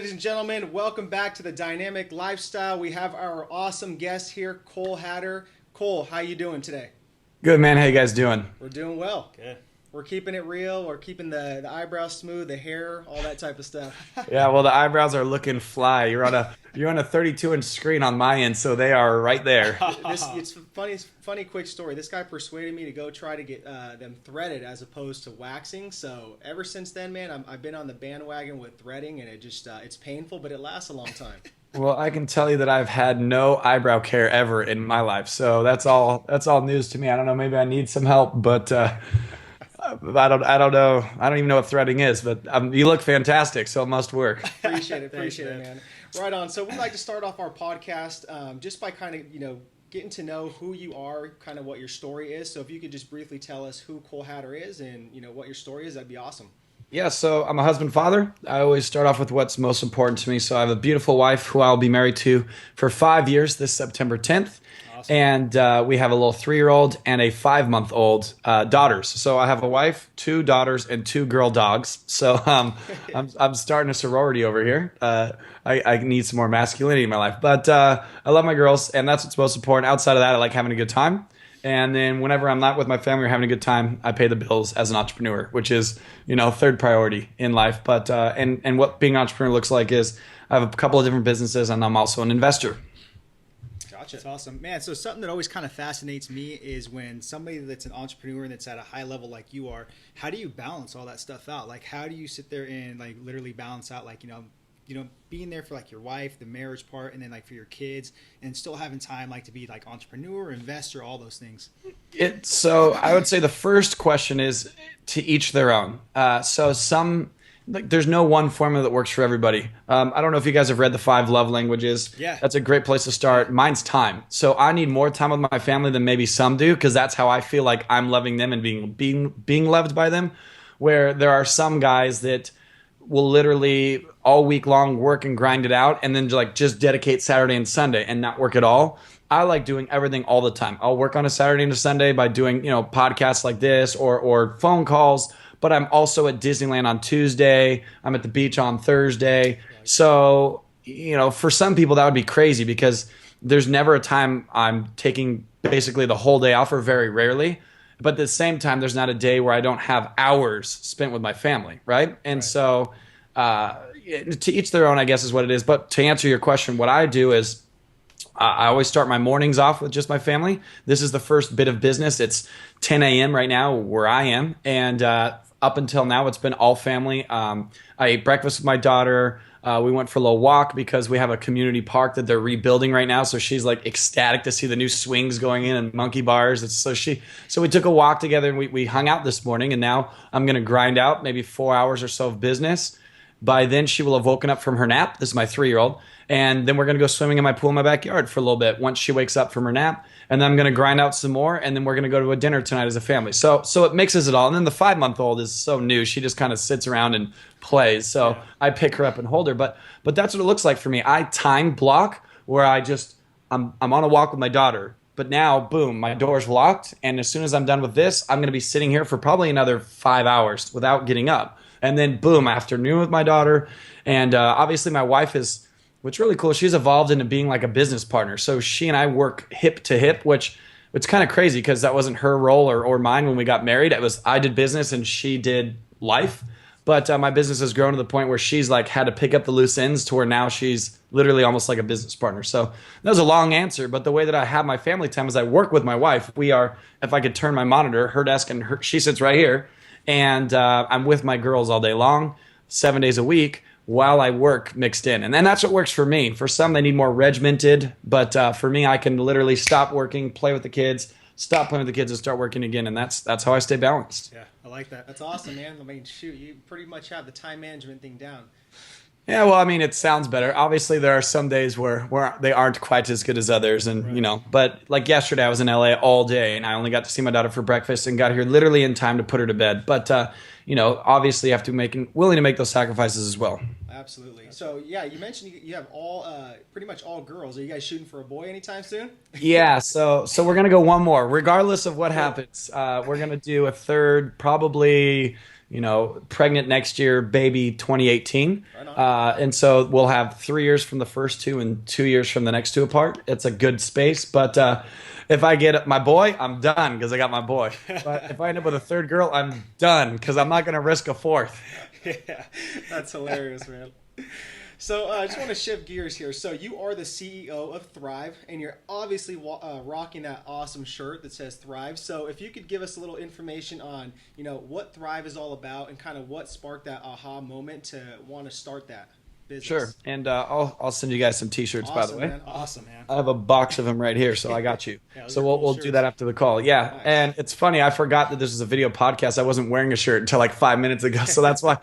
ladies and gentlemen. Welcome back to the Dynamic Lifestyle. We have our awesome guest here, Kool Hatter. Cole, how you doing today? Good, man. How you guys doing? We're doing well. Good. We're keeping it real. We're keeping the eyebrows smooth, the hair, all that type of stuff. Yeah, well, the eyebrows are looking fly. You're on a 32-inch screen on my end, so they are right there. It's funny quick story. This guy persuaded me to go try to get them threaded as opposed to waxing. So ever since then, man, I've been on the bandwagon with threading, and it just it's painful, but it lasts a long time. Well, I can tell you that I've had no eyebrow care ever in my life, so that's all news to me. I don't know. Maybe I need some help, but I don't know. I don't even know what threading is, but you look fantastic, so it must work. Appreciate it, man. Right on. So we'd like to start off our podcast just by kind of, getting to know who you are, kind of what your story is. So if you could just briefly tell us who Kool Hatter is and, what your story is, that'd be awesome. Yeah, so I'm a husband father. I always start off with what's most important to me. So I have a beautiful wife who I'll be married to for 5 years this September 10th. Awesome. And we have a little 3-year-old and a 5-month-old daughters. So I have a wife, 2 daughters, and 2 girl dogs. So I'm starting a sorority over here. I need some more masculinity in my life. But I love my girls, and that's what's most important. Outside of that, I like having a good time. And then whenever I'm not with my family or having a good time, I pay the bills as an entrepreneur, which is, third priority in life. But and what being an entrepreneur looks like is I have a couple of different businesses, and I'm also an investor. Gotcha. That's awesome. Man, so something that always kind of fascinates me is when somebody that's an entrepreneur and that's at a high level like you are, how do you balance all that stuff out? Like, how do you sit there and literally balance out being there for your wife, the marriage part, and then for your kids, and still having time to be entrepreneur, investor, all those things? So I would say the first question is to each their own. There's no one formula that works for everybody. I don't know if you guys have read the 5 love languages. Yeah. That's a great place to start. Mine's time. So I need more time with my family than maybe some do, because that's how I feel like I'm loving them and being loved by them. Where there are some guys that will literally all week long work and grind it out, and then just dedicate Saturday and Sunday and not work at all. I like doing everything all the time. I'll work on a Saturday and a Sunday by doing podcasts like this or phone calls. But I'm also at Disneyland on Tuesday. I'm at the beach on Thursday. So, for some people that would be crazy, because there's never a time I'm taking basically the whole day off, or very rarely. But at the same time, there's not a day where I don't have hours spent with my family, right? And Right. so to each their own, I guess, is what it is. But to answer your question, what I do is I always start my mornings off with just my family. This is the first bit of business. It's 10 a.m. right now where I am. And up until now, it's been all family. I ate breakfast with my daughter. We went for a little walk because we have a community park that they're rebuilding right now. So she's ecstatic to see the new swings going in and monkey bars. So we took a walk together, and we hung out this morning. And now I'm going to grind out maybe 4 hours or so of business. By then, she will have woken up from her nap. This is my 3-year-old. And then we're going to go swimming in my pool in my backyard for a little bit once she wakes up from her nap. And then I'm going to grind out some more. And then we're going to go to a dinner tonight as a family. So it mixes it all. And then the 5-month-old is so new. She just kind of sits around and plays. So yeah. I pick her up and hold her. But that's what it looks like for me. I time block where I'm on a walk with my daughter. But now, boom, my door's locked. And as soon as I'm done with this, I'm going to be sitting here for probably another 5 hours without getting up. And then, boom, afternoon with my daughter. And obviously my wife is... What's really cool, she's evolved into being like a business partner. So she and I work hip to hip, which it's kind of crazy because that wasn't her role or mine when we got married. I did business and she did life. But my business has grown to the point where she's had to pick up the loose ends to where now she's literally almost like a business partner. So that was a long answer, but the way that I have my family time is I work with my wife. We are, if I could turn my monitor, her desk, and she sits right here. And I'm with my girls all day long, 7 days a week, while I work mixed in. And then that's what works for me. For some, they need more regimented. But for me, I can literally stop working, play with the kids, stop playing with the kids, and start working again. And that's how I stay balanced. Yeah, I like that. That's awesome, man. I mean, shoot, you pretty much have the time management thing down. Yeah, well, I mean, it sounds better. Obviously, there are some days where they aren't quite as good as others. And, Right. But like yesterday, I was in LA all day, and I only got to see my daughter for breakfast and got here literally in time to put her to bed. But, obviously you have to willing to make those sacrifices as well. Absolutely. So, yeah, you mentioned you have pretty much all girls. Are you guys shooting for a boy anytime soon? Yeah, so we're going to go one more. Regardless of what happens, we're going to do a third, probably pregnant next year, baby 2018. Right on. And so we'll have 3 years from the first two and 2 years from the next two apart. It's a good space. But if I get my boy, I'm done because I got my boy. But if I end up with a third girl, I'm done because I'm not going to risk a fourth. Yeah, that's hilarious, man. So I just want to shift gears here. So you are the CEO of Thrive, and you're obviously rocking that awesome shirt that says Thrive. So if you could give us a little information on, what Thrive is all about and kind of what sparked that aha moment to want to start that business. Sure. And I'll send you guys some T-shirts, by the way. Man. Awesome, man. I have a box of them right here, so I got you. Yeah, so we'll do that after the call. Yeah. Nice. And it's funny, I forgot that this is a video podcast. I wasn't wearing a shirt until like 5 minutes ago. So that's why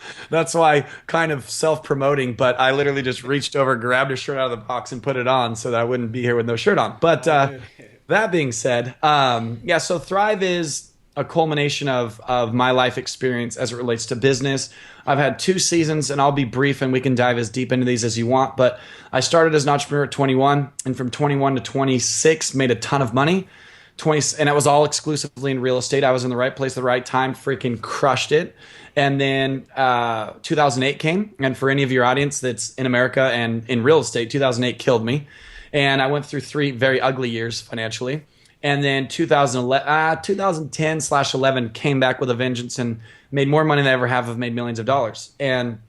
kind of self-promoting, but I literally just reached over, grabbed a shirt out of the box and put it on so that I wouldn't be here with no shirt on. But that being said, so Thrive is a culmination of my life experience as it relates to business. I've had 2 seasons, and I'll be brief, and we can dive as deep into these as you want. But I started as an entrepreneur at 21, and from 21 to 26, made a ton of money. And it was all exclusively in real estate. I was in the right place at the right time, freaking crushed it. And then 2008 came, and for any of your audience that's in America and in real estate, 2008 killed me. And I went through 3 very ugly years financially. And then 2010/11 came back with a vengeance and made more money than I ever have made millions of dollars. And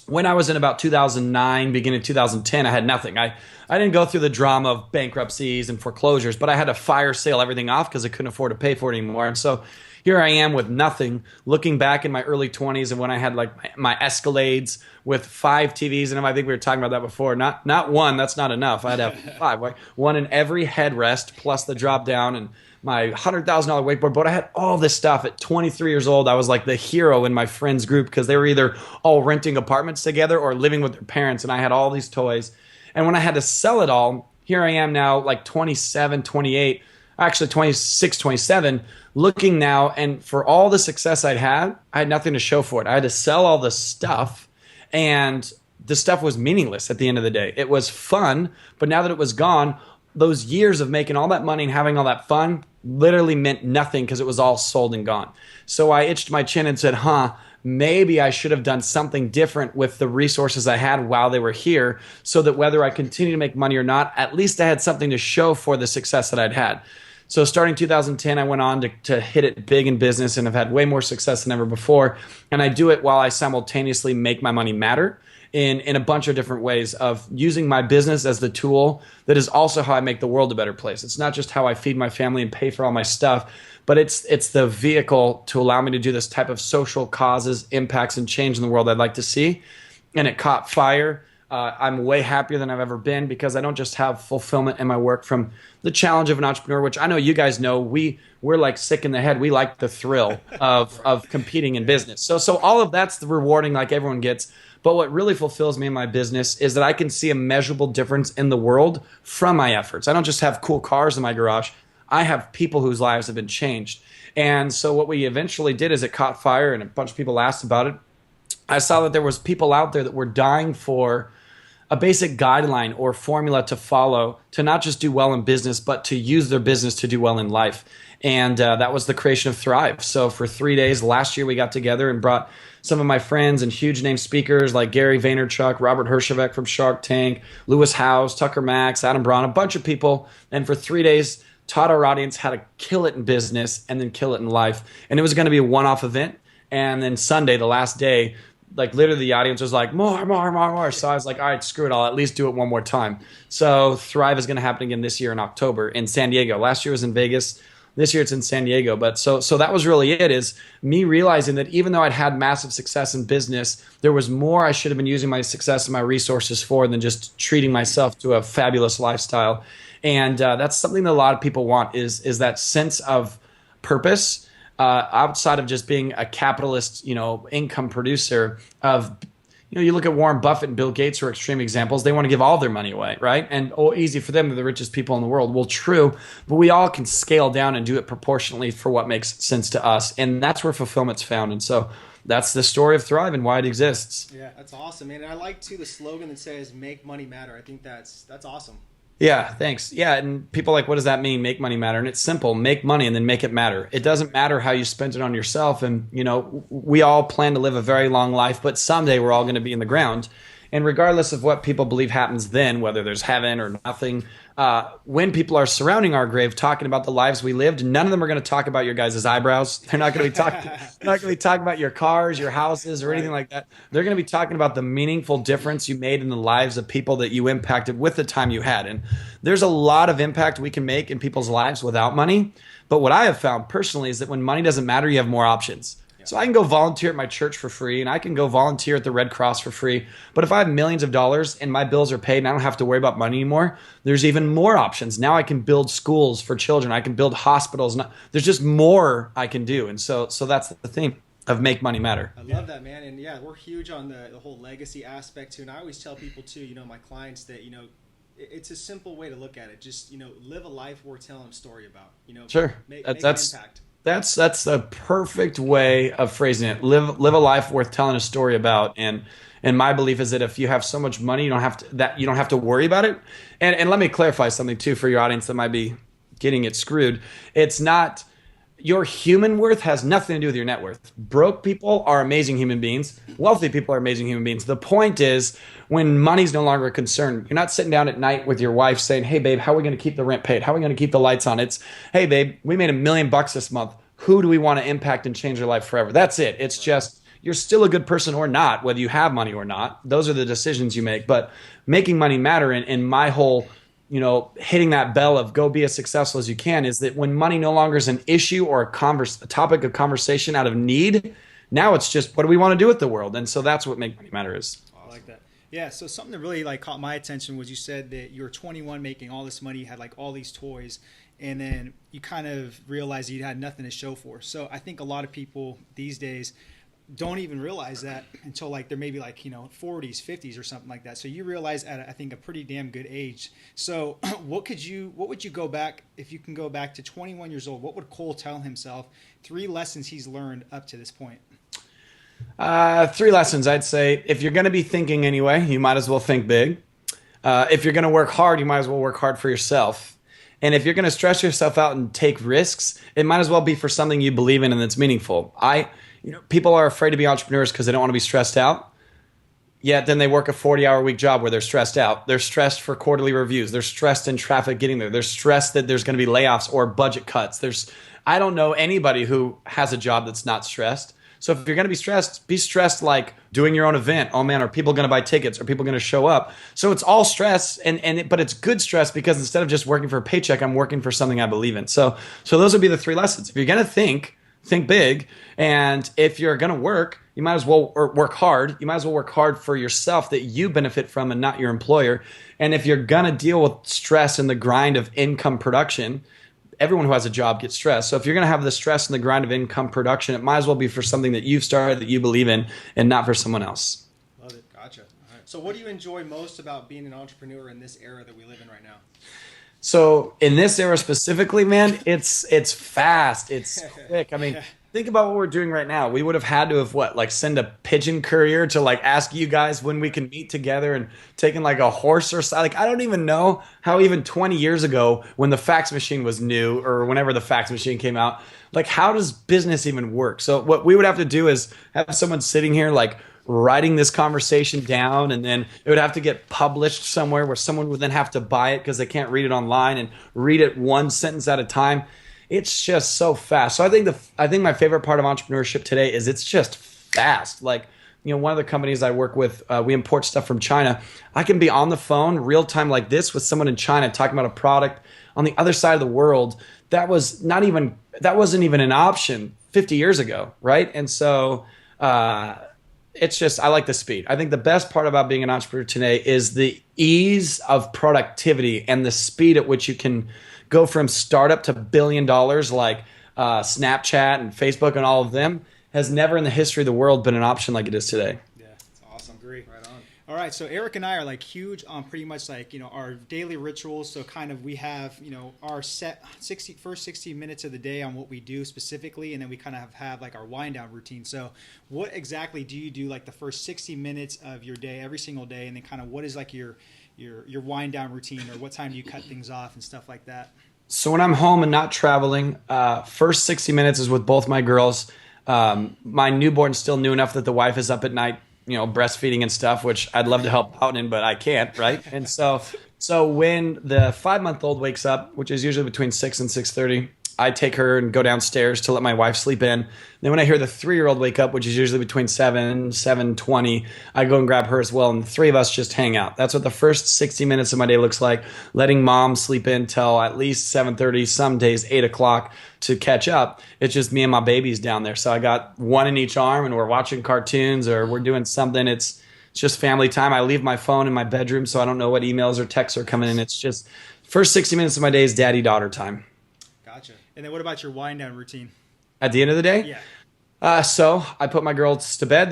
when I was in about 2009, beginning of 2010, I had nothing. I didn't go through the drama of bankruptcies and foreclosures, but I had to fire sale everything off because I couldn't afford to pay for it anymore. And so here I am with nothing, looking back in my early 20s and when I had like my Escalades with 5 TVs in them. I think we were talking about that before. Not one, that's not enough. I'd have 5, right? One in every headrest plus the drop down and my $100,000 wakeboard boat. I had all this stuff at 23 years old. I was like the hero in my friends group because they were either all renting apartments together or living with their parents. And I had all these toys. And when I had to sell it all, here I am now like 27, 28, actually 26, 27, looking now. And for all the success I had nothing to show for it. I had to sell all the stuff, and the stuff was meaningless at the end of the day. It was fun, but now that it was gone, those years of making all that money and having all that fun literally meant nothing because it was all sold and gone. So I itched my chin and said, maybe I should have done something different with the resources I had while they were here so that whether I continue to make money or not, at least I had something to show for the success that I'd had. So starting 2010, I went on to hit it big in business and have had way more success than ever before. And I do it while I simultaneously make my money matter in a bunch of different ways of using my business as the tool that is also how I make the world a better place. It's not just how I feed my family and pay for all my stuff, but it's the vehicle to allow me to do this type of social causes, impacts, and change in the world I'd like to see. And it caught fire. I'm way happier than I've ever been because I don't just have fulfillment in my work from the challenge of an entrepreneur, which I know you guys know we're like sick in the head. We like the thrill of competing in business. So all of that's the rewarding like everyone gets. But what really fulfills me in my business is that I can see a measurable difference in the world from my efforts. I don't just have cool cars in my garage. I have people whose lives have been changed. And so what we eventually did is it caught fire and a bunch of people asked about it. I saw that there was people out there that were dying for a basic guideline or formula to follow to not just do well in business, but to use their business to do well in life. And that was the creation of Thrive. So for 3 days last year, we got together and brought some of my friends and huge name speakers like Gary Vaynerchuk, Robert Herjavec from Shark Tank, Lewis Howes, Tucker Max, Adam Braun, a bunch of people. And for 3 days, taught our audience how to kill it in business and then kill it in life. And it was going to be a one-off event. And then Sunday, the last day, like literally the audience was like, more. So I was like, all right, screw it. I'll at least do it one more time. So Thrive is going to happen again this year in October in San Diego. Last year was in Vegas. This year it's in San Diego. But so that was really it, is me realizing that even though I'd had massive success in business, there was more I should have been using my success and my resources for than just treating myself to a fabulous lifestyle. And that's something that a lot of people want is that sense of purpose. Outside of just being a capitalist, income producer of, you look at Warren Buffett and Bill Gates are extreme examples. They want to give all their money away, right? And easy for them, they're the richest people in the world. Well, true, but we all can scale down and do it proportionally for what makes sense to us. And that's where fulfillment's found. And so that's the story of Thrive and why it exists. Yeah, that's awesome, man. And I like too the slogan that says "Make money matter." I think that's awesome. Yeah, thanks. Yeah, and people are like, what does that mean? Make money matter. And it's simple. Make money and then make it matter. It doesn't matter how you spent it on yourself. And, we all plan to live a very long life, but someday we're all going to be in the ground. And regardless of what people believe happens then, whether there's heaven or nothing, when people are surrounding our grave talking about the lives we lived, none of them are going to talk about your guys' eyebrows. They're not going to be talking. They're not going to be talking about your cars, your houses, or anything like that. They're going to be talking about the meaningful difference you made in the lives of people that you impacted with the time you had. And there's a lot of impact we can make in people's lives without money. But what I have found personally is that when money doesn't matter, you have more options. So I can go volunteer at my church for free, and I can go volunteer at the Red Cross for free. But if I have millions of dollars and my bills are paid and I don't have to worry about money anymore, there's even more options. Now I can build schools for children. I can build hospitals. There's just more I can do. And so that's the thing of make money matter. I love that, man. And yeah, we're huge on the whole legacy aspect too. And I always tell people too, my clients that, it's a simple way to look at it. Just, live a life worth telling a story about, Sure. Make an impact. That's the perfect way of phrasing it. Live a life worth telling a story about. And my belief is that if you have so much money, you don't have to worry about it. And let me clarify something too for your audience that might be getting it screwed. It's not your human worth has nothing to do with your net worth. Broke people are amazing human beings. Wealthy people are amazing human beings. The point is when money's no longer a concern, you're not sitting down at night with your wife saying, hey, babe, how are we going to keep the rent paid? How are we going to keep the lights on? It's, hey, babe, we made $1 million this month. Who do we want to impact and change their life forever? That's it. It's just you're still a good person or not, whether you have money or not. Those are the decisions you make. But making money matter in my whole hitting that bell of go be as successful as you can is that when money no longer is an issue or a topic of conversation out of need, now it's just what do we want to do with the world? And so that's what make money matter is. I like that. Yeah, so something that really caught my attention was you said that you were 21 making all this money, you had all these toys, and then you kind of realized you had nothing to show for. So I think a lot of people these days don't even realize that until they're maybe 40s, 50s or something like that. So you realize at I think a pretty damn good age. So what would you go back, if you can go back to 21 years old, what would Cole tell himself 3 lessons he's learned up to this point? 3 lessons. I'd say if you're going to be thinking anyway, you might as well think big. If you're going to work hard, you might as well work hard for yourself. And if you're going to stress yourself out and take risks, it might as well be for something you believe in and that's meaningful. People are afraid to be entrepreneurs because they don't want to be stressed out. Yet then they work a 40-hour week job where they're stressed out. They're stressed for quarterly reviews. They're stressed in traffic getting there. They're stressed that there's going to be layoffs or budget cuts. I don't know anybody who has a job that's not stressed. So if you're going to be stressed like doing your own event. Oh man, are people going to buy tickets? Are people going to show up? So it's all stress, but it's good stress because instead of just working for a paycheck, I'm working for something I believe in. So those would be the 3 lessons. If you're going to think big, and if you're going to work, you might as well work hard. You might as well work hard for yourself that you benefit from and not your employer. And if you're going to deal with stress and the grind of income production, everyone who has a job gets stressed. So if you're going to have the stress and the grind of income production, it might as well be for something that you've started, that you believe in, and not for someone else. Love it. Gotcha. All right. So what do you enjoy most about being an entrepreneur in this era that we live in right now? So in this era specifically, man, it's fast. It's quick. I mean, think about what we're doing right now. We would have had to have send a pigeon courier to ask you guys when we can meet together and taking a horse or something. I don't even know how even 20 years ago when the fax machine was new or whenever the fax machine came out, how does business even work? So what we would have to do is have someone sitting here writing this conversation down, and then it would have to get published somewhere where someone would then have to buy it because they can't read it online and read it one sentence at a time. It's just so fast. So I think my favorite part of entrepreneurship today is it's just fast. One of the companies I work with, we import stuff from China. I can be on the phone real time like this with someone in China talking about a product on the other side of the world. That wasn't even an option 50 years ago, right? And so it's just, I like the speed. I think the best part about being an entrepreneur today is the ease of productivity and the speed at which you can go from startup to $1 billion like Snapchat and Facebook and all of them has never in the history of the world been an option like it is today. Yeah, it's awesome. Great. Right on. All right, so Eric and I are huge on pretty much our daily rituals. So kind of we have, our set first 60 minutes of the day on what we do specifically, and then we kind of have our wind down routine. So what exactly do you do the first 60 minutes of your day every single day, and then kind of what is your your wind down routine, or what time do you cut things off and stuff like that? So when I'm home and not traveling, first 60 minutes is with both my girls. My newborn's still new enough that the wife is up at night, breastfeeding and stuff, which I'd love to help out in, but I can't, right? And so when the 5-month-old wakes up, which is usually between 6 and 6:30, I take her and go downstairs to let my wife sleep in. Then when I hear the 3-year-old wake up, which is usually between 7:20, I go and grab her as well, and the three of us just hang out. That's what the first 60 minutes of my day looks like, letting mom sleep in till at least 7:30, some days 8 o'clock to catch up. It's just me and my babies down there. So I got one in each arm, and we're watching cartoons or we're doing something. It's just family time. I leave my phone in my bedroom, so I don't know what emails or texts are coming in. It's just first 60 minutes of my day is daddy-daughter time. Gotcha. And then what about your wind down routine? At the end of the day? Yeah. So I put my girls to bed.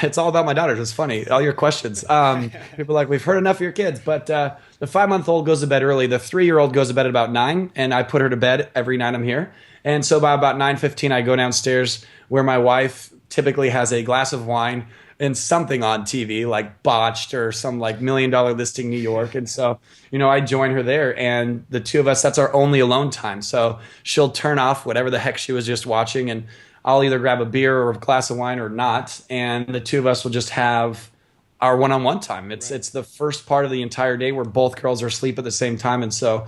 It's all about my daughters. It's funny. All your questions. People are like, we've heard enough of your kids. But the 5-month-old goes to bed early. The 3-year-old goes to bed at about 9, and I put her to bed every night I'm here. And so by about 9:15, I go downstairs where my wife typically has a glass of wine and something on TV, like Botched or some like $1 Million Listing New York. And so, I join her there, and the two of us, that's our only alone time. So she'll turn off whatever the heck she was just watching, and I'll either grab a beer or a glass of wine or not. And the two of us will just have our one-on-one time. It's the first part of the entire day where both girls are asleep at the same time. And so,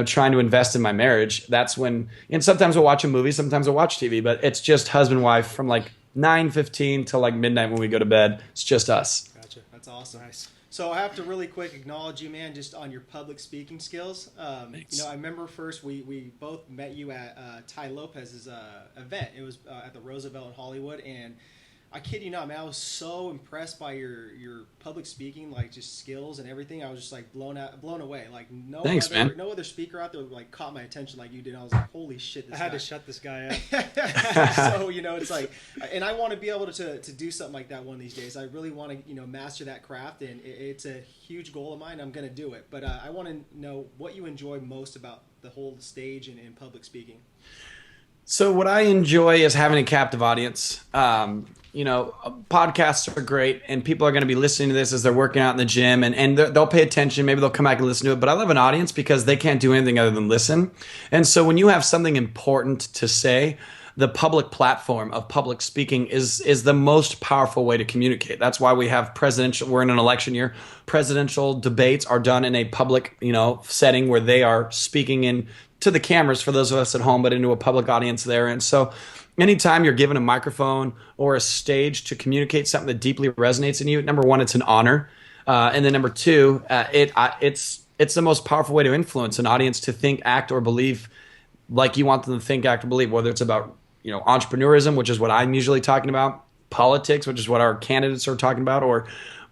trying to invest in my marriage, that's when, and sometimes we'll watch a movie, sometimes we'll watch TV, but it's just husband, wife from like 9:15 till like midnight when we go to bed. It's just us. Gotcha. That's awesome. Nice. So I have to really quick acknowledge you, man, just on your public speaking skills. I remember first we both met you at Ty Lopez's event. It was at the Roosevelt in Hollywood, and I kid you not, man, I was so impressed by your public speaking, like just skills and everything. I was just like blown away. Like no other speaker out there like caught my attention like you did. I was like, holy shit, I had to shut this guy up. So it's like, and I want to be able to do something like that one of these days. I really want to master that craft, and it's a huge goal of mine. I'm going to do it, but I want to know what you enjoy most about the whole stage and public speaking. So what I enjoy is having a captive audience. Podcasts are great, and people are going to be listening to this as they're working out in the gym, and they'll pay attention. Maybe they'll come back and listen to it. But I love an audience because they can't do anything other than listen. And so when you have something important to say, the public platform of public speaking is the most powerful way to communicate. That's why we have we're in an election year. Presidential debates are done in a public, setting where they are speaking to the cameras for those of us at home, but into a public audience there. And so anytime you're given a microphone or a stage to communicate something that deeply resonates in you, number one, it's an honor. And then number two, it's the most powerful way to influence an audience to think, act, or believe like you want them to think, act, or believe, whether it's about entrepreneurism, which is what I'm usually talking about, politics, which is what our candidates are talking about,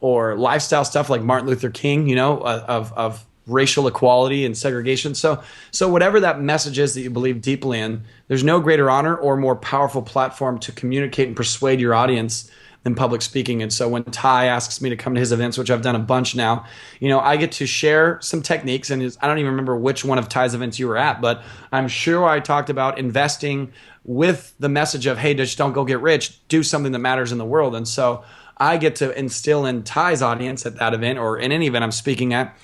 or lifestyle stuff like Martin Luther King, of racial equality and segregation. So whatever that message is that you believe deeply in, there's no greater honor or more powerful platform to communicate and persuade your audience than public speaking. And so when Ty asks me to come to his events, which I've done a bunch now, I get to share some techniques. And I don't even remember which one of Ty's events you were at, but I'm sure I talked about investing with the message of, hey, just don't go get rich, do something that matters in the world. And so I get to instill in Ty's audience at that event or in any event I'm speaking at,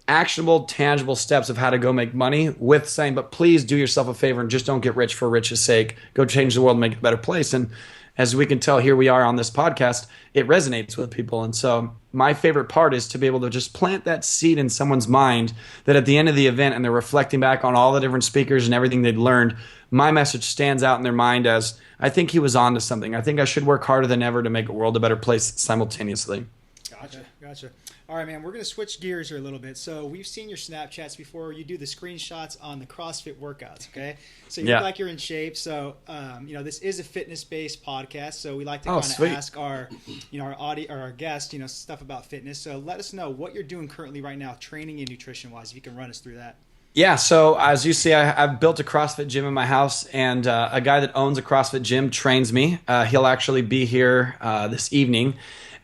actionable, tangible steps of how to go make money with saying, but please do yourself a favor and just don't get rich for rich's sake. Go change the world and make it a better place. And as we can tell, here we are on this podcast, it resonates with people. And so my favorite part is to be able to just plant that seed in someone's mind that at the end of the event, and they're reflecting back on all the different speakers and everything they'd learned, my message stands out in their mind as, I think he was on to something. I think I should work harder than ever to make the world a better place simultaneously. Gotcha. All right, man, we're going to switch gears here a little bit. So we've seen your Snapchats before. You do the screenshots on the CrossFit workouts, okay? So you look like you're in shape. So, this is a fitness-based podcast. So we like to kind of ask our guests, stuff about fitness. So let us know what you're doing currently right now, training and nutrition-wise, if you can run us through that. Yeah, so as you see, I've built a CrossFit gym in my house, and a guy that owns a CrossFit gym trains me. He'll actually be here this evening.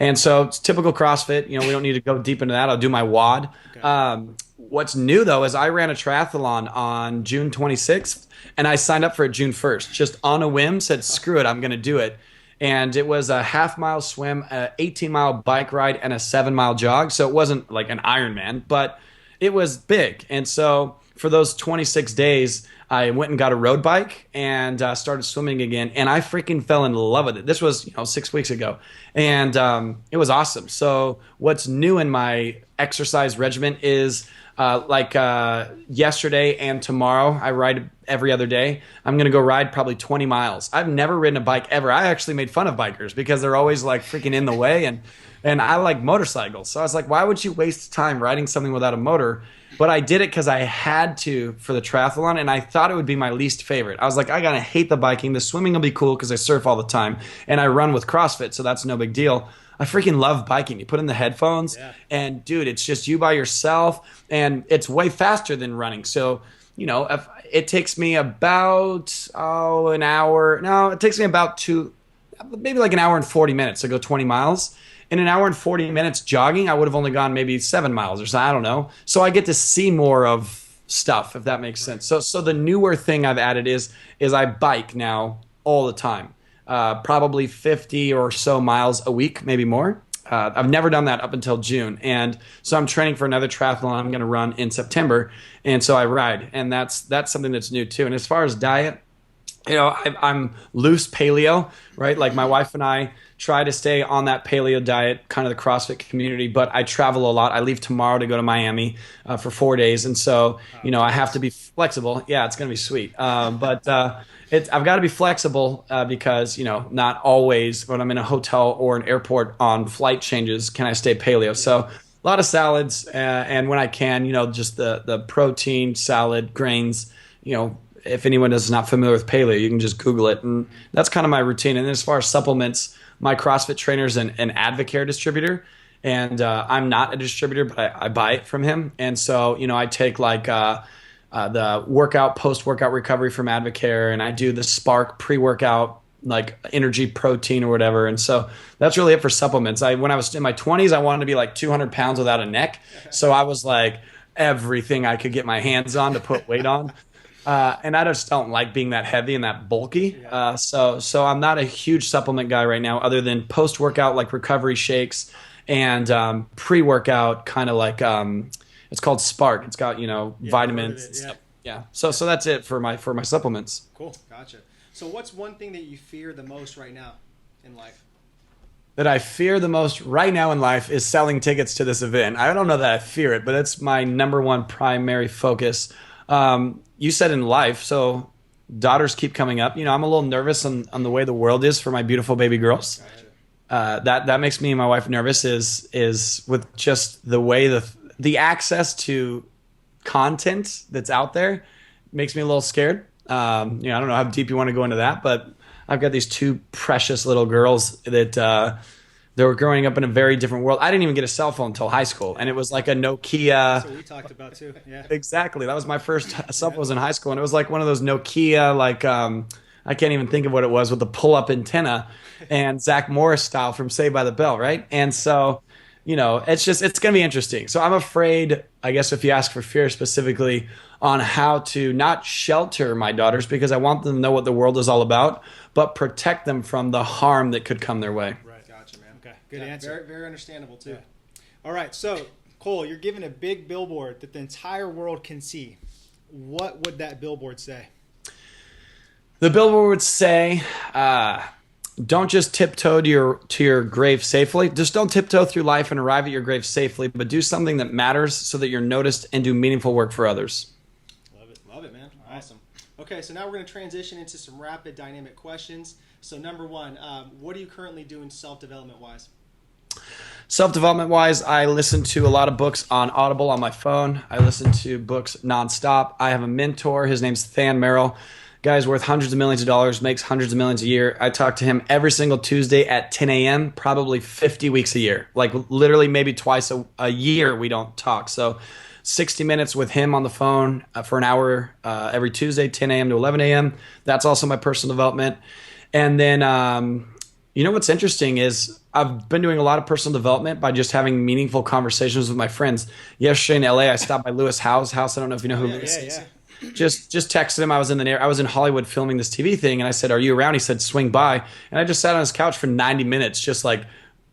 And so it's typical CrossFit. We don't need to go deep into that. I'll do my WOD. Okay. What's new, though, is I ran a triathlon on June 26th, and I signed up for it June 1st. Just on a whim, said, screw it, I'm going to do it. And it was a half-mile swim, a 18-mile bike ride, and a 7-mile jog. So it wasn't like an Ironman, but it was big. And so for those 26 days, I went and got a road bike and started swimming again. And I freaking fell in love with it. This was 6 weeks ago. And it was awesome. So what's new in my exercise regimen is yesterday and tomorrow, I ride every other day. I'm going to go ride probably 20 miles. I've never ridden a bike ever. I actually made fun of bikers because they're always like freaking in the way. And I like motorcycles. So I was like, why would you waste time riding something without a motor? But I did it because I had to for the triathlon, and I thought it would be my least favorite. I was like, I gotta hate the biking. The swimming will be cool because I surf all the time, and I run with CrossFit, so that's no big deal. I freaking love biking. You put in the headphones, and dude, it's just you by yourself, and it's way faster than running. So, if it takes me about an hour. No, it takes me maybe like an hour and 40 minutes to go 20 miles. In an hour and 40 minutes jogging, I would have only gone maybe 7 miles or so. I don't know. So I get to see more of stuff, if that makes sense. So the newer thing I've added is I bike now all the time, probably 50 or so miles a week, maybe more. I've never done that up until June. And so I'm training for another triathlon I'm going to run in September. And so I ride. And that's something that's new too. And as far as diet, I'm loose paleo, right? Like my wife and I try to stay on that paleo diet, kind of the CrossFit community, but I travel a lot. I leave tomorrow to go to Miami for 4 days. And so, I have to be flexible. Yeah, it's going to be sweet. But I've got to be flexible because, not always when I'm in a hotel or an airport on flight changes can I stay paleo. So a lot of salads and when I can, just the protein, salad, grains, if anyone is not familiar with paleo, you can just Google it. And that's kind of my routine. And as far as supplements, my CrossFit trainer is an Advocare distributor. And I'm not a distributor, but I buy it from him. And so, I take like the workout, post-workout recovery from Advocare. And I do the Spark pre-workout, like energy protein or whatever. And so that's really it for supplements. When I was in my 20s, I wanted to be like 200 pounds without a neck. So I was like everything I could get my hands on to put weight on. And I just don't like being that heavy and that bulky. So I'm not a huge supplement guy right now, other than post-workout like recovery shakes and pre-workout kind of like it's called Spark. It's got vitamins and stuff. Yeah. So that's it for my supplements. Cool. Gotcha. So what's one thing that you fear the most right now in life? That I fear the most right now in life is selling tickets to this event. I don't know that I fear it, but it's my number one primary focus. You said in life, so daughters keep coming up. I'm a little nervous on the way the world is for my beautiful baby girls. That makes me and my wife nervous is with just the way the access to content that's out there makes me a little scared. I don't know how deep you want to go into that, but I've got these two precious little girls that they were growing up in a very different world. I didn't even get a cell phone until high school, and it was like a Nokia. That's what we talked about too. Yeah, exactly. That was my first cell phone was in high school, and it was like one of those Nokia, like I can't even think of what it was, with the pull-up antenna and Zach Morris style from Saved by the Bell, right? And so, it's going to be interesting. So I'm afraid, I guess, if you ask for fear specifically, on how to not shelter my daughters, because I want them to know what the world is all about, but protect them from the harm that could come their way. Right. Gotcha, man. Okay. Good answer. Very, very understandable too. Yeah. All right. So, Cole, you're given a big billboard that the entire world can see. What would that billboard say? The billboard would say, don't just tiptoe to your grave safely. Just don't tiptoe through life and arrive at your grave safely, but do something that matters so that you're noticed and do meaningful work for others. Love it, man. Awesome. Okay, so now we're going to transition into some rapid dynamic questions. So number one, what are you currently doing self-development wise? Self-development wise, I listen to a lot of books on Audible on my phone. I listen to books nonstop. I have a mentor. His name's Than Merrill. Guy's worth hundreds of millions of dollars, makes hundreds of millions a year. I talk to him every single Tuesday at 10 a.m., probably 50 weeks a year. Like literally maybe twice a year we don't talk. So 60 minutes with him on the phone for an hour every Tuesday, 10 a.m. to 11 a.m. That's also my personal development. And then, what's interesting is I've been doing a lot of personal development by just having meaningful conversations with my friends. Yesterday in LA, I stopped by Lewis Howe's house. I don't know if you know who Lewis is. just texted him. I was in Hollywood filming this TV thing, and I said, "Are you around?" He said, "Swing by." And I just sat on his couch for 90 minutes, just like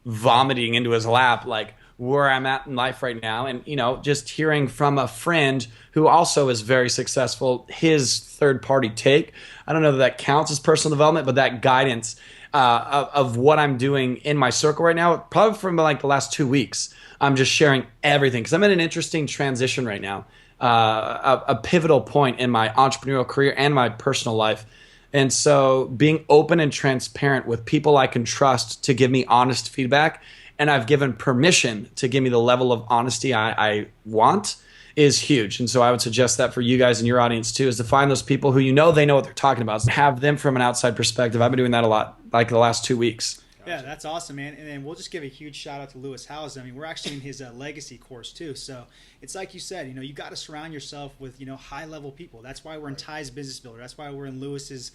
vomiting into his lap, like where I'm at in life right now. And, just hearing from a friend who also is very successful, his third party take. I don't know that counts as personal development, but that guidance of what I'm doing in my circle right now, probably from like the last 2 weeks, I'm just sharing everything because I'm in an interesting transition right now, a pivotal point in my entrepreneurial career and my personal life. And so being open and transparent with people I can trust to give me honest feedback, and I've given permission to give me the level of honesty I want, is huge. And so I would suggest that for you guys and your audience too, is to find those people who they know what they're talking about, have them from an outside perspective. I've been doing that a lot, like the last 2 weeks. Yeah, that's awesome, man. And then we'll just give a huge shout out to Lewis Howes. I mean, we're actually in his legacy course too. So it's like you said, you got to surround yourself with, high level people. That's why we're in Ty's Business Builder. That's why we're in Lewis's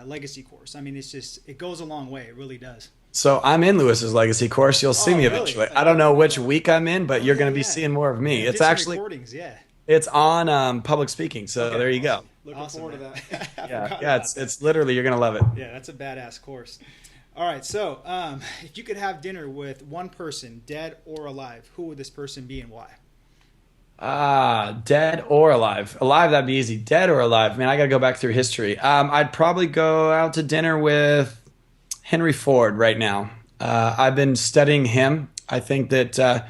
legacy course. I mean, it goes a long way. It really does. So I'm in Lewis's legacy course. You'll see me eventually. Really? I don't know which week I'm in, but you're going to be seeing more of me. Yeah, it's actually recordings, yeah. It's on public speaking. So there you go. Looking forward to that. Yeah. It's literally, you're going to love it. Yeah, that's a badass course. All right, so if you could have dinner with one person, dead or alive, who would this person be and why? Dead or alive? Alive, that'd be easy. Dead or alive? Man, I got to go back through history. I'd probably go out to dinner with Henry Ford right now. I've been studying him. I think that,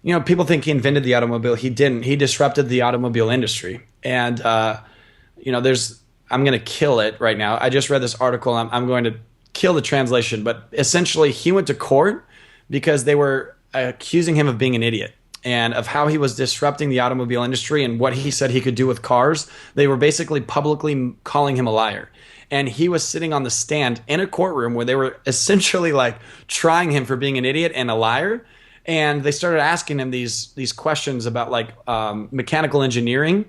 people think he invented the automobile. He didn't. He disrupted the automobile industry. And, I'm going to kill it right now. I just read this article. I'm going to kill the translation, but essentially he went to court because they were accusing him of being an idiot and of how he was disrupting the automobile industry and what he said he could do with cars. They were basically publicly calling him a liar. And he was sitting on the stand in a courtroom where they were essentially like trying him for being an idiot and a liar. And they started asking him these questions about like mechanical engineering.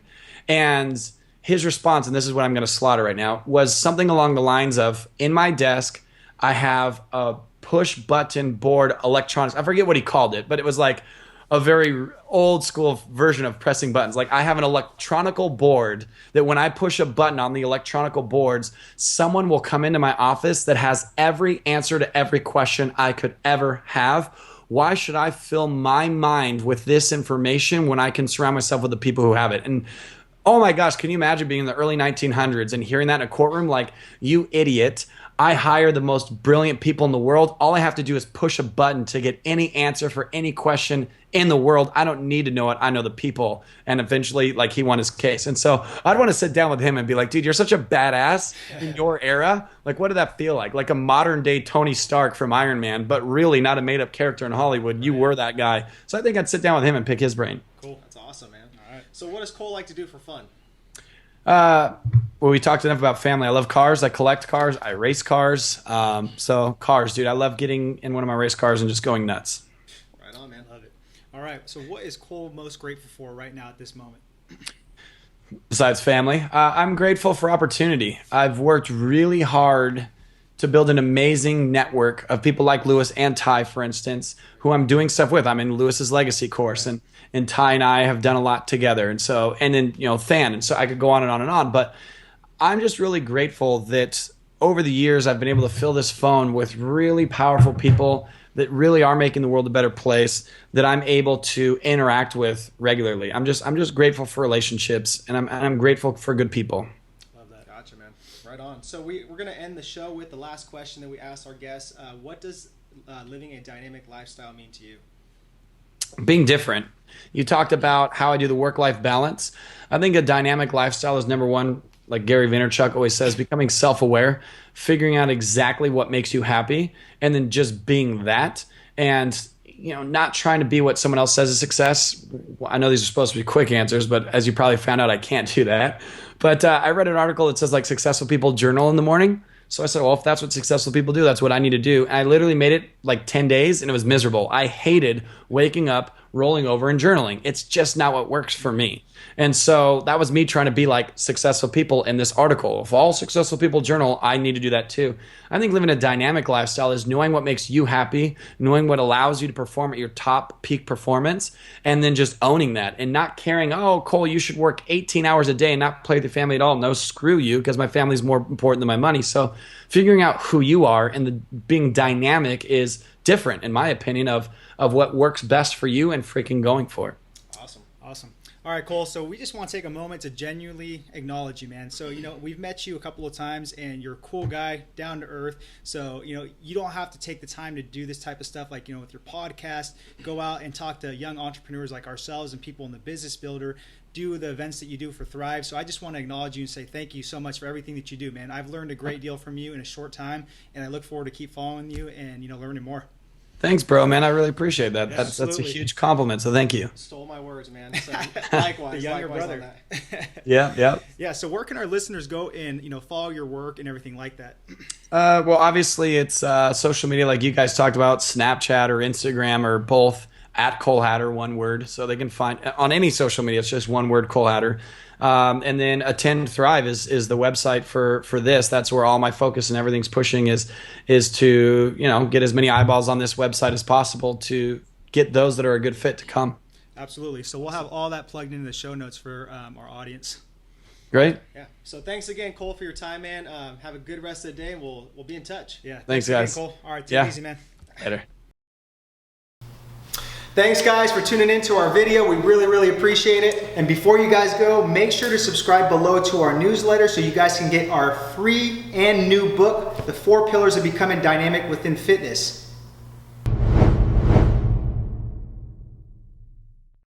And his response, and this is what I'm going to slaughter right now, was something along the lines of, in my desk, I have a push button board electronics. I forget what he called it, but it was like a very old school version of pressing buttons. Like I have an electronical board that when I push a button on the electronical boards, someone will come into my office that has every answer to every question I could ever have. Why should I fill my mind with this information when I can surround myself with the people who have it? And oh my gosh, can you imagine being in the early 1900s and hearing that in a courtroom? Like, you idiot. I hire the most brilliant people in the world. All I have to do is push a button to get any answer for any question in the world. I don't need to know it. I know the people. And eventually, like, he won his case. And so I'd want to sit down with him and be like, dude, you're such a badass in your era. Like, what did that feel like? Like a modern day Tony Stark from Iron Man, but really not a made up character in Hollywood. You were that guy. So I think I'd sit down with him and pick his brain. Cool. That's awesome, man. All right. So what does Cole like to do for fun? Well, we talked enough about family. I love cars. I collect cars. I race cars. So cars, dude. I love getting in one of my race cars and just going nuts. Right on, man. Love it. All right. So what is Cole most grateful for right now at this moment? Besides family, I'm grateful for opportunity. I've worked really hard to build an amazing network of people like Lewis and Ty, for instance, who I'm doing stuff with. I'm in Lewis's legacy course, and Ty and I have done a lot together. And so, and then, Than, and so I could go on and on and on. But I'm just really grateful that over the years, I've been able to fill this phone with really powerful people that really are making the world a better place that I'm able to interact with regularly. I'm just grateful for relationships, and I'm grateful for good people. Love that. Gotcha, man. Right on. So we're going to end the show with the last question that we asked our guests. What does living a dynamic lifestyle mean to you? Being different. You talked about how I do the work-life balance. I think a dynamic lifestyle is number one, like Gary Vaynerchuk always says, becoming self-aware, figuring out exactly what makes you happy, and then just being that. And not trying to be what someone else says is success. I know these are supposed to be quick answers, but as you probably found out, I can't do that. But I read an article that says like successful people journal in the morning. So I said, well, if that's what successful people do, that's what I need to do. And I literally made it like 10 days and it was miserable. I hated waking up, rolling over and journaling. It's just not what works for me. And so that was me trying to be like successful people in this article. If all successful people journal, I need to do that too. I think living a dynamic lifestyle is knowing what makes you happy, knowing what allows you to perform at your top peak performance, and then just owning that and not caring, oh, Cole, you should work 18 hours a day and not play with your family at all. No, screw you, because my family's more important than my money. So figuring out who you are and being dynamic is different, in my opinion, of what works best for you and freaking going for it. Awesome. All right, Cole. So we just want to take a moment to genuinely acknowledge you, man. So, we've met you a couple of times and you're a cool guy, down to earth. So, you don't have to take the time to do this type of stuff like, with your podcast, go out and talk to young entrepreneurs like ourselves and people in the business builder, do the events that you do for Thrive. So I just want to acknowledge you and say thank you so much for everything that you do, man. I've learned a great deal from you in a short time, and I look forward to keep following you and, learning more. Thanks, bro, man. I really appreciate that. Yeah, that's a huge compliment. So thank you. Stole my words, man. So likewise, the younger likewise brother. Yeah. So where can our listeners go and follow your work and everything like that? Well, obviously it's social media like you guys talked about, Snapchat or Instagram or both, at Kool Hatter, one word. So they can find on any social media. It's just one word, Kool Hatter. And then Attend Thrive is the website for this. That's where all my focus and everything's pushing is to get as many eyeballs on this website as possible to get those that are a good fit to come. Absolutely. So we'll have all that plugged into the show notes for our audience. Great. Yeah. So thanks again, Cole, for your time, man. Have a good rest of the day, and we'll be in touch. Yeah. Thanks guys. Again, Cole. All right. Take it easy, man. Later. Thanks, guys, for tuning into our video. We really, really appreciate it. And before you guys go, make sure to subscribe below to our newsletter so you guys can get our free and new book, The 4 Pillars of Becoming Dynamic Within Fitness.